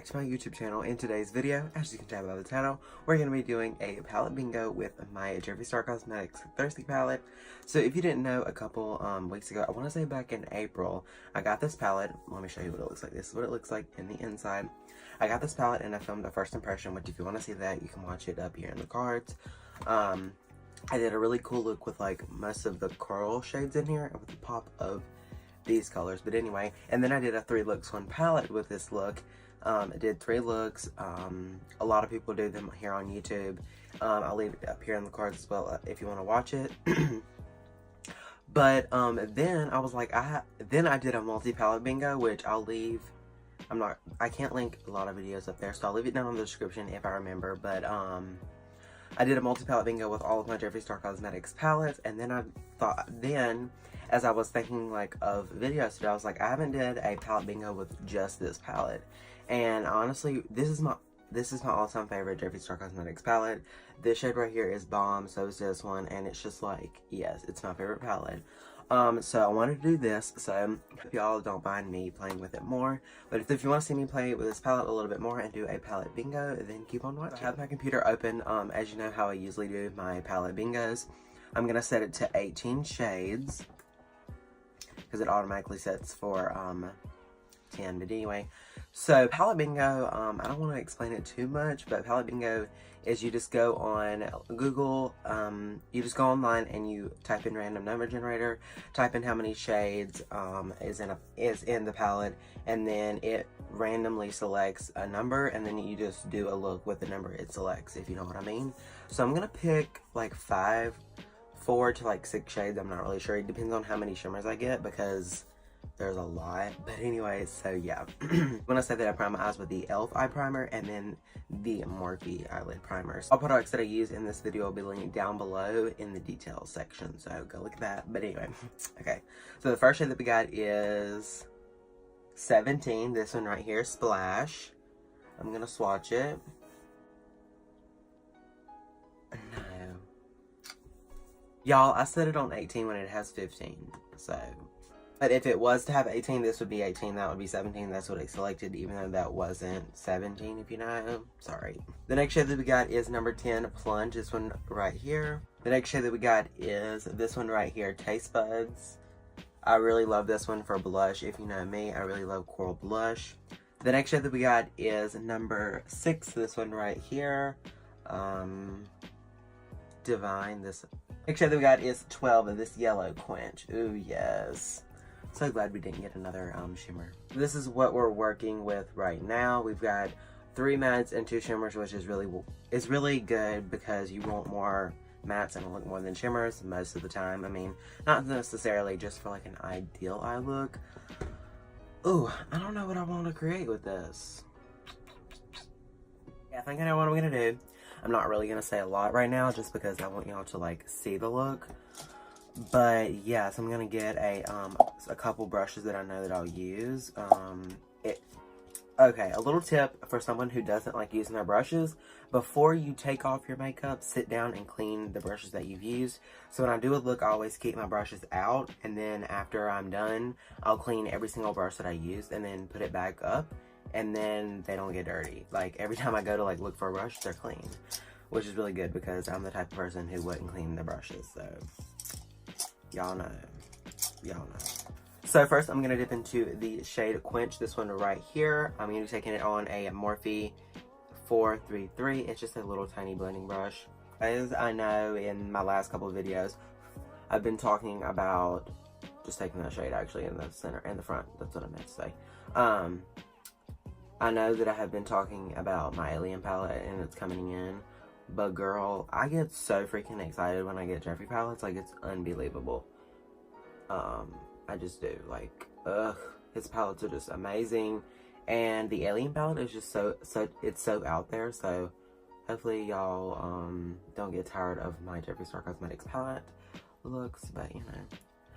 back to my YouTube channel. In today's video, as you can tell by the title, we're going to be doing a palette bingo with my Jeffree Star Cosmetics Thirsty palette. So if you didn't know, a couple weeks ago, I want to say back in April, I got this palette. Let me show you what it looks like. This is what it looks like in the inside. I got this palette and I filmed a first impression, which if you want to see that, you can watch it up here in the cards. I did a really cool look with like most of the coral shades in here with the pop of these colors, but anyway, and then I did a 3 looks 1 palette with this look. I did 3 looks. A lot of people do them here on YouTube. I'll leave it up here in the cards as well if you want to watch it. But then I was like, then I did a multi-palette bingo, which I'll leave. I can't link a lot of videos up there, so I'll leave it down in the description if I remember. But I did a multi-palette bingo with all of my Jeffree Star Cosmetics palettes, and then I thought, as I was thinking like of videos today, I was like, I haven't did a palette bingo with just this palette. And honestly, this is my all-time favorite Jeffree Star Cosmetics palette. This shade right here is bomb, so is this one, and it's just like, yes, it's my favorite palette. So I wanted to do this, so if y'all don't mind me playing with it more. But if you want to see me play with this palette a little bit more and do a palette bingo, then keep on watching. I have my computer open, as you know how I usually do my palette bingos. I'm going to set it to 18 shades, because it automatically sets for 10, but anyway. So palette bingo, I don't want to explain it too much, but palette bingo is you just go on Google, you just go online and you type in random number generator, type in how many shades is in the palette, and then it randomly selects a number, and then you just do a look with the number it selects, if you know what I mean. So I'm gonna pick like 4 to like 6 shades. I'm not really sure. It depends on how many shimmers I get, because there's a lot. But anyway, so yeah. When I say that, I prime my eyes with the e.l.f. eye primer and then the Morphe eyelid primers. All products that I use in this video will be linked down below in the details section, so go look at that. But anyway, okay. So the first shade that we got is 17. This one right here, Splash. I'm gonna swatch it. No. Y'all, I set it on 18 when it has 15, so. But if it was to have 18, this would be 18, that would be 17. That's what I selected, even though that wasn't 17, if you know. Sorry. The next shade that we got is number 10, Plunge. This one right here. The next shade that we got is this one right here, Taste Buds. I really love this one for blush. If you know me, I really love coral blush. The next shade that we got is number 6, this one right here. Divine. This next shade that we got is 12, and this Yellow Quench. Ooh, yes. So glad we didn't get another shimmer. This is what we're working with right now. We've got 3 mattes and 2 shimmers, which is really good, because you want more mattes and look more than shimmers most of the time. I mean, not necessarily just for like an ideal eye look. Ooh, I don't know what I want to create with this. Yeah, I think I know what I'm gonna do. I'm not really gonna say a lot right now, just because I want y'all to like see the look. But yes, I'm gonna get a couple brushes that I know that I'll use. Okay, a little tip for someone who doesn't like using their brushes: before you take off your makeup, sit down and clean the brushes that you've used. So when I do a look, I always keep my brushes out, and then after I'm done, I'll clean every single brush that I used and then put it back up, and then they don't get dirty. Like every time I go to like look for a brush, they're clean, which is really good, because I'm the type of person who wouldn't clean the brushes. So y'all know. So first, I'm going to dip into the shade Quench, this one right here. I'm going to be taking it on a Morphe 433. It's just a little tiny blending brush. As I know, in my last couple of videos, I've been talking about just taking that shade actually in the center and the front. That's what I meant to say. I know that I have been talking about my Alien palette and it's coming in. But girl, I get so freaking excited when I get Jeffree palettes. Like, it's unbelievable. I just do. Like, ugh. His palettes are just amazing. And the Alien palette is just it's so out there. So, hopefully y'all don't get tired of my Jeffree Star Cosmetics palette looks. But, you know.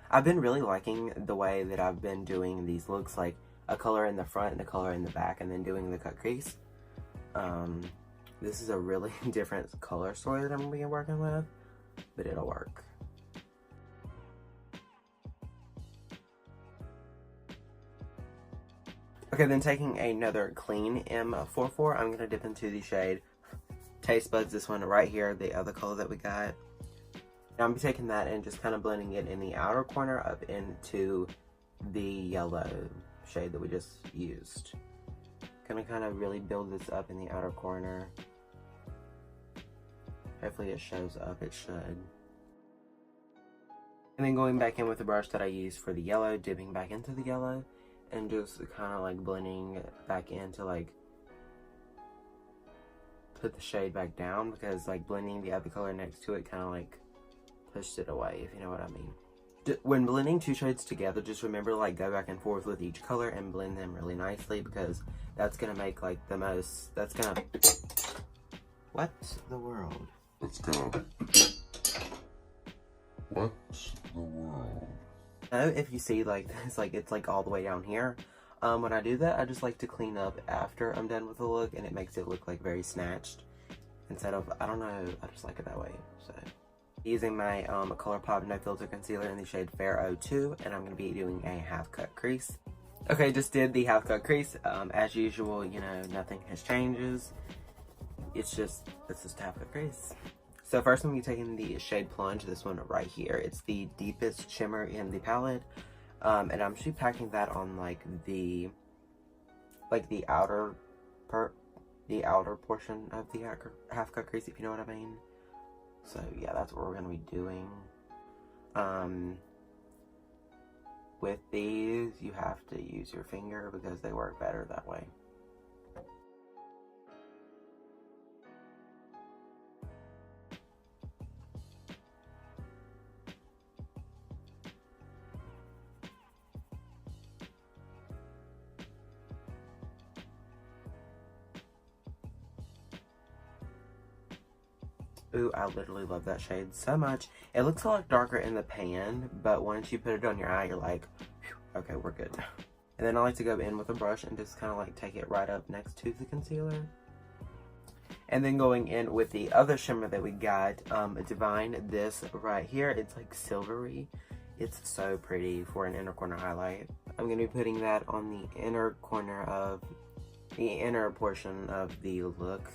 I've been really liking the way that I've been doing these looks. Like, a color in the front and a color in the back. And then doing the cut crease. This is a really different color story that I'm going to be working with, but it'll work. Okay, then taking another clean M44, I'm going to dip into the shade Taste Buds, this one right here, the other color that we got. Now I'm taking that and just kind of blending it in the outer corner up into the yellow shade that we just used. Gonna kind of really build this up in the outer corner. Hopefully it shows up, it should. And then going back in with the brush that I used for the yellow, dipping back into the yellow, and just kind of like blending back in to like put the shade back down, because like blending the other color next to it kind of like pushed it away, if you know what I mean. When blending two shades together, just remember to like go back and forth with each color and blend them really nicely, because that's gonna make like the most, that's gonna, what the world? Let's go. What the world? Now, if you see like this, like it's like all the way down here. When I do that, I just like to clean up after I'm done with the look, and it makes it look like very snatched instead of, I don't know, I just like it that way. So using my Colourpop No Filter Concealer in the shade Fair 02, and I'm going to be doing a half cut crease. Okay, just did the half cut crease. As usual, you know, nothing has changes. It's just half cut crease. So first I'm going to be taking the shade Plunge, this one right here. It's the deepest shimmer in the palette. And I'm actually packing that on like the outer portion of the half cut crease, if you know what I mean. So yeah, that's what we're gonna be doing. With these, you have to use your finger because they work better that way. Ooh, I literally love that shade so much. It looks a lot darker in the pan, but once you put it on your eye, you're like, okay, we're good. And then I like to go in with a brush and just kind of like take it right up next to the concealer. And then going in with the other shimmer that we got, Divine, this right here, it's like silvery. It's so pretty for an inner corner highlight. I'm going to be putting that on the inner corner of, the inner portion of the look.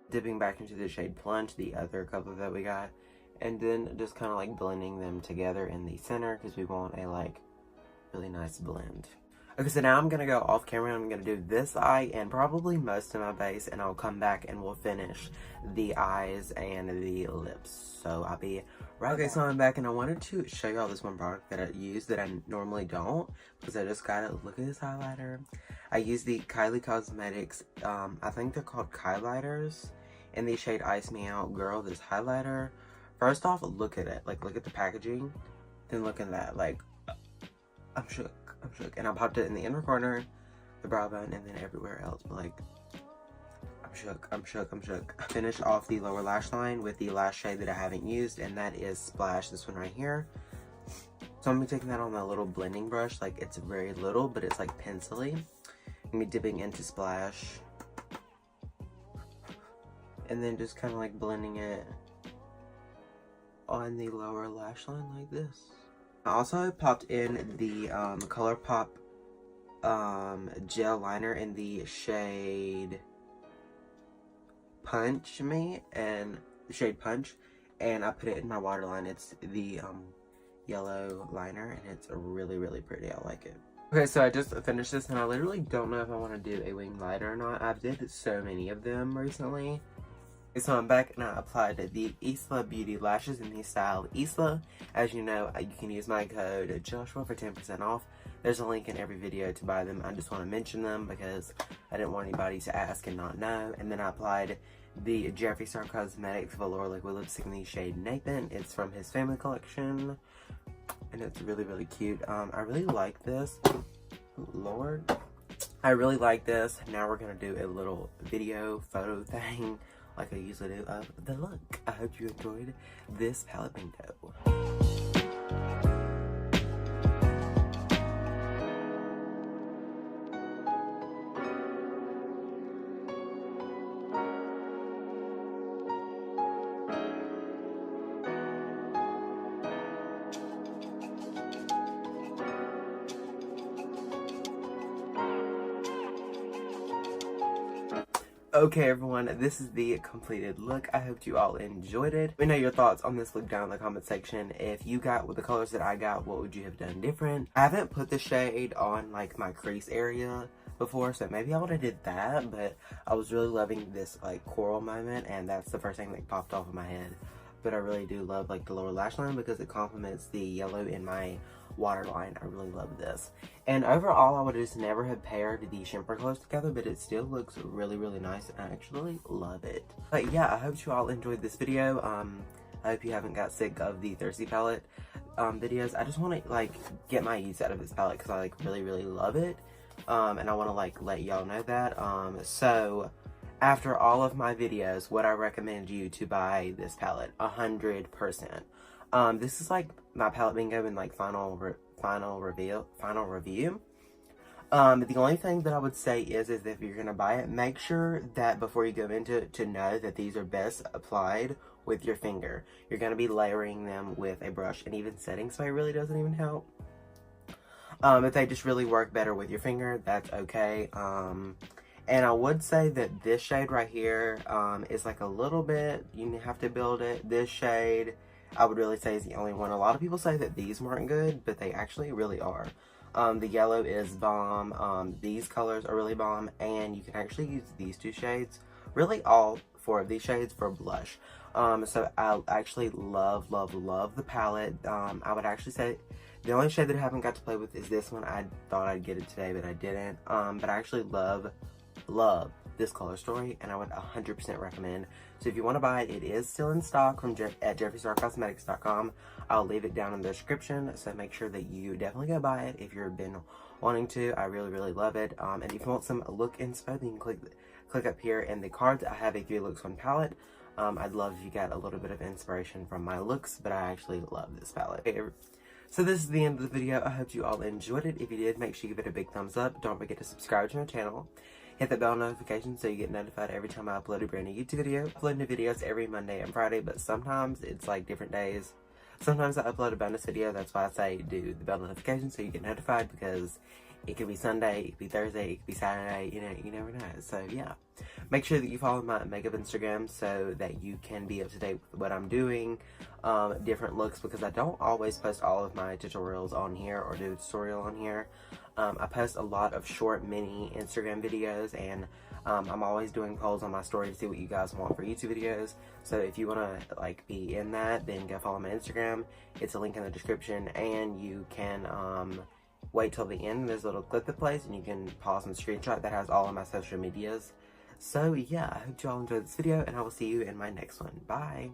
Dipping back into the shade Plunge, the other color that we got, and then just kind of like blending them together in the center because we want a like really nice blend. Okay, so now I'm gonna go off camera and I'm gonna do this eye and probably most of my base, and I'll come back and we'll finish the eyes and the lips. So I'll be right back. Okay, so I'm back and I wanted to show y'all this one product that I use that I normally don't, because I just got it. Look at this highlighter. I use the Kylie Cosmetics, I think they're called Kylighters, in the shade Ice Me Out Girl. This highlighter, first off, look at it, like look at the packaging, then look at that, like I'm shook. And I popped it in the inner corner, the brow bone, and then everywhere else, but like I'm shook. I finished off the lower lash line with the last shade that I haven't used, and that is Splash, this one right here. So I'm gonna be taking that on my little blending brush, like it's very little, but it's like pencily. I'm gonna be dipping into Splash, and then just kind of like blending it on the lower lash line like this. I also popped in the Colourpop gel liner in the shade Punch, and I put it in my waterline. It's the yellow liner, and it's really, really pretty. I like it. Okay, so I just finished this, and I literally don't know if I want to do a wing lighter or not. I've did so many of them recently. So I'm back and I applied the Isla Beauty Lashes in the style Isla. As you know, you can use my code Joshua for 10% off. There's a link in every video to buy them. I just want to mention them because I didn't want anybody to ask and not know. And then I applied the Jeffree Star Cosmetics Velour Liquid Lipstick in the shade Nathan. It's from his family collection, and it's really, really cute. I really like this. Lord. I really like this. Now we're going to do a little video photo thing like I usually do of the look. I hope you enjoyed this palette bingo. Okay, everyone, this is the completed look. I hope you all enjoyed it. Let me know your thoughts on this look down in the comment section. If you got with the colors that I got, what would you have done different? I haven't put the shade on like my crease area before, so maybe I would have did that, but I was really loving this like coral moment, and that's the first thing that popped off of my head. But I really do love like the lower lash line because it complements the yellow in my waterline. I really love this. And overall, I would just never have paired the shimmer colors together, but it still looks really, really nice, and I actually love it. But yeah, I hope you all enjoyed this video. I hope you haven't got sick of the Thirsty palette videos. I just want to like get my use out of this palette because I like really, really love it. And I want to like let y'all know that. So after all of my videos, would I recommend you to buy this palette? 100%. This is like my palette bingo and like final review. The only thing that I would say is if you're gonna buy it, make sure that before you go into it to know that these are best applied with your finger. You're gonna be layering them with a brush, and even setting spray really doesn't even help. If they just really work better with your finger, that's okay. And I would say that this shade right here is like a little bit, you have to build it. This shade, I would really say, is the only one. A lot of people say that these weren't good, but they actually really are. The yellow is bomb. These colors are really bomb, and you can actually use these two shades, really all four of these shades, for blush. So I actually love the palette. I would actually say the only shade that I haven't got to play with is this one. I thought I'd get it today, but I didn't. But I actually love this color story, and I would 100% recommend. So if you want to buy it, it is still in stock from at jeffreestarcosmetics.com. I'll leave it down in the description, so make sure that you definitely go buy it if you've been wanting to. I really love it. And if you want some look inspo, then you can click up here in the cards. I have a 3 looks on palette. I'd love if you got a little bit of inspiration from my looks, but I actually love this palette. So this is the end of the video. I hope you all enjoyed it. If you did, make sure you give it a big thumbs up. Don't forget to subscribe to my channel. Hit that bell notification so you get notified every time I upload a brand new YouTube video. I upload new videos every Monday and Friday, but sometimes it's like different days. Sometimes I upload a bonus video. That's why I say do the bell notification so you get notified, because it could be Sunday, it could be Thursday, it could be Saturday, you never know. So yeah, make sure that you follow my makeup Instagram so that you can be up to date with what I'm doing, different looks, because I don't always post all of my tutorials on here or do a tutorial on here. I post a lot of short mini Instagram videos, and I'm always doing polls on my story to see what you guys want for YouTube videos. So if you want to like be in that, then go follow my Instagram. It's a link in the description, and you can wait till the end. There's a little clip that plays, and you can pause and screenshot that has all of my social medias. So yeah, I hope you all enjoyed this video, and I will see you in my next one. Bye!